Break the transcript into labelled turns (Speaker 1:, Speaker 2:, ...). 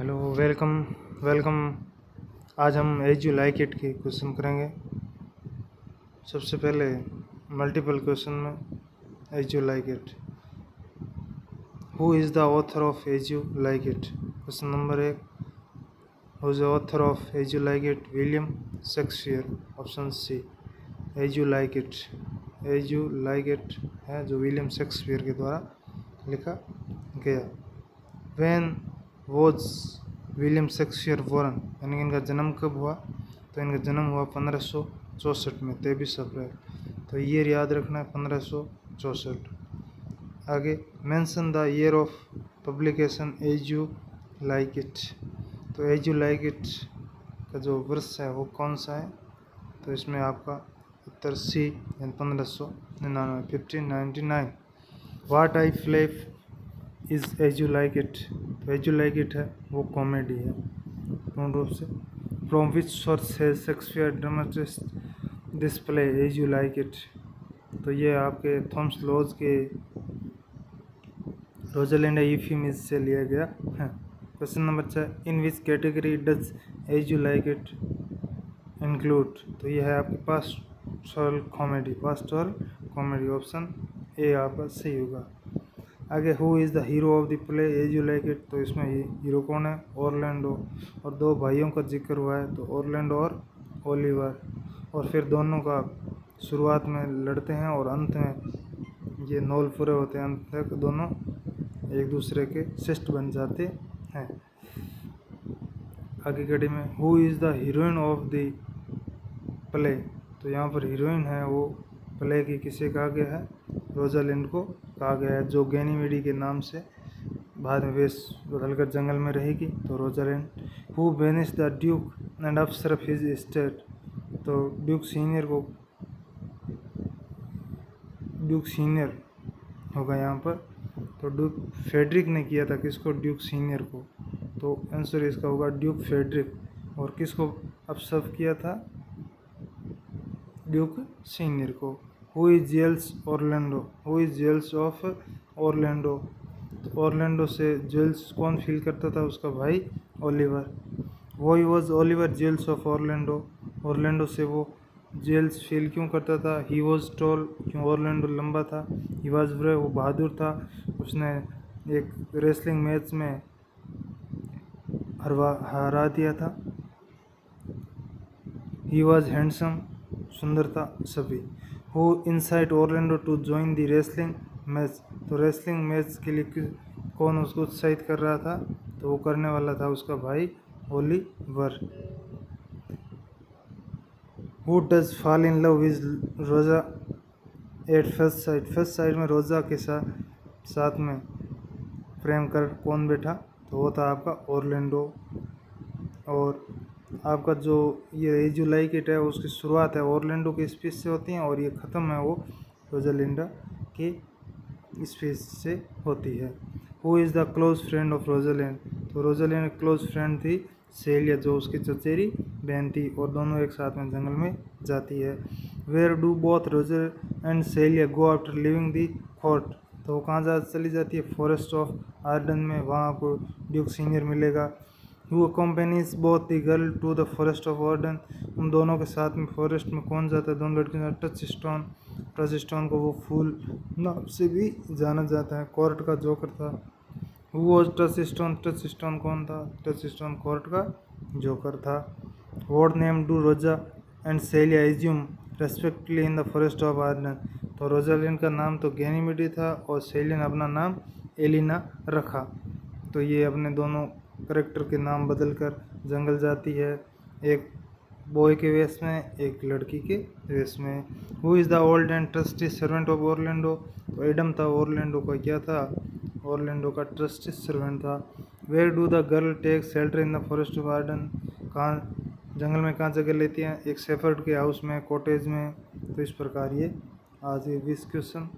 Speaker 1: Hello, welcome welcome. आज हम As You Like It के क्वेश्चन करेंगे। सबसे पहले मल्टीपल क्वेश्चन में As You Like It. Who is the author of As You Like It? Question number 1, who is the author of As You Like It? William Shakespeare. Option C, As You Like It. As You Like It है जो William Shakespeare के द्वारा लिखा गया। When was William Shakespeare born, यानी कि इनका जन्म कब हुआ? तो इनका जन्म हुआ 1564 में, 23 अप्रैल। तो ईयर याद रखना है 1564। आगे, mention the year of publication As You Like It. तो एज यू लाइक इट का जो वर्ष है वो कौन सा है? तो इसमें आपका उत्तर सी, 1599, 1599। वाट आई फ्लेफ is As You Like It. तो एज यू लाइक इट है वो कॉमेडी है पूर्ण रूप से। फ्रॉम विच सोर्स है Shakespeare dramatist display As You Like It. तो ये आपके थॉमस लॉज के रोजालिंडा यूफेमिज्म से लिया गया है। Question number 4, in which category does As You Like It include. तो ये है आपके पास्टोरल कॉमेडी। ऑप्शन ए आपका सही होगा। आगे, who is the hero of the play As You Like It. तो इसमें हीरो कौन है? ऑरलैंडो। और दो भाइयों का जिक्र हुआ है, तो ऑरलैंडो और ओलिवर। और फिर दोनों का शुरुआत में लड़ते हैं और अंत में ये नॉल पूरे होते हैं, अंत तक दोनों एक दूसरे के शिष्ट बन जाते हैं। आगे कड़ी में, who is the heroine of the play. तो यहाँ पर हीरोइन है वो प्ले की किसे कहा गया है? रोजालिंड को कहा गया है, जो गैनीमेडी के नाम से बाद में वेश बदलकर जंगल में रहेगी, तो Rosalind. Who banish the duke and अफसर ऑफ हिज स्टेट। तो ड्यूक सीनियर होगा यहाँ पर। तो ड्यूक फेडरिक ने किया था किसको? ड्यूक सीनियर को। तो आंसर इसका होगा ड्यूक फेडरिक। और किसको अफसर किया था? ड्यूक सीनियर को। Who is jealous Orlando. Who is jealous of Orlando. तो ऑरलैंडो से जेल्स कौन फील करता था? उसका भाई ओलिवर। वो was Oliver jealous of Orlando. Orlando से वो जेल्स फील क्यों करता था? ही वॉज टॉल, क्यों ऑरलैंडो लंबा था। ही वॉज ब्रेव, वो बहादुर था, उसने एक रेसलिंग मैच में हरा दिया था। ही वॉज हैंडसम, सुंदर था सभी। Who incite Orlando to join the wrestling match. तो रेसलिंग मैच के लिए कौन उसको उत्साहित कर रहा था? तो वो करने वाला था उसका भाई Oliver. Who does fall in love with Rosa at first sight. First sight में रोजा के साथ में प्रेम कर कौन बैठा? तो वो था आपका ऑरलैंडो। और आपका जो ये एज यू लाइक इट है उसकी शुरुआत है ऑरलैंडो के स्पीच से होती है, और ये ख़त्म है वो रोजालिंडा के स्पीच से होती है। Who is the close friend of Rosalind. तो रोजालिंड क्लोज फ्रेंड थी सेलिया, जो उसकी चचेरी बहन थी, और दोनों एक साथ में जंगल में जाती है। Where do both Roger and Celia go after living the fort. तो वो कहाँ चली जाती है? फॉरेस्ट ऑफ आर्डन में, वहाँ आपको ड्यूक सीनियर मिलेगा। Who accompanies both the girl to the forest of Arden। उन दोनों के साथ में फॉरेस्ट में कौन जाता है? दोनों लड़कियों के साथ टच स्टोन को वो फूल नाम से भी जाना जाता है, कोर्ट का जोकर था। Who was टच स्टोन कौन था? टच स्टोन कोर्ट का जोकर था। What name do रोजा and Celia assume respectively in the forest of Arden। तो रोजालिंड का नाम तो गैनीमेडी था और सेलिया ने अपना नाम एलिना रखा। तो ये अपने दोनों करेक्टर के नाम बदलकर जंगल जाती है, एक बॉय के वेश में, एक लड़की के वेश में। Who is the old and trusty servant of Orlando. तो एडम था ऑरलैंडो का क्या था? ऑरलैंडो का ट्रस्टी सर्वेंट था। Where do the girl take shelter in the forest of Arden. कहाँ जंगल में कहाँ जगह लेती हैं? एक शेफर्ड के हाउस में, कॉटेज में। तो इस प्रकार ये आज ये 20 क्वेश्चन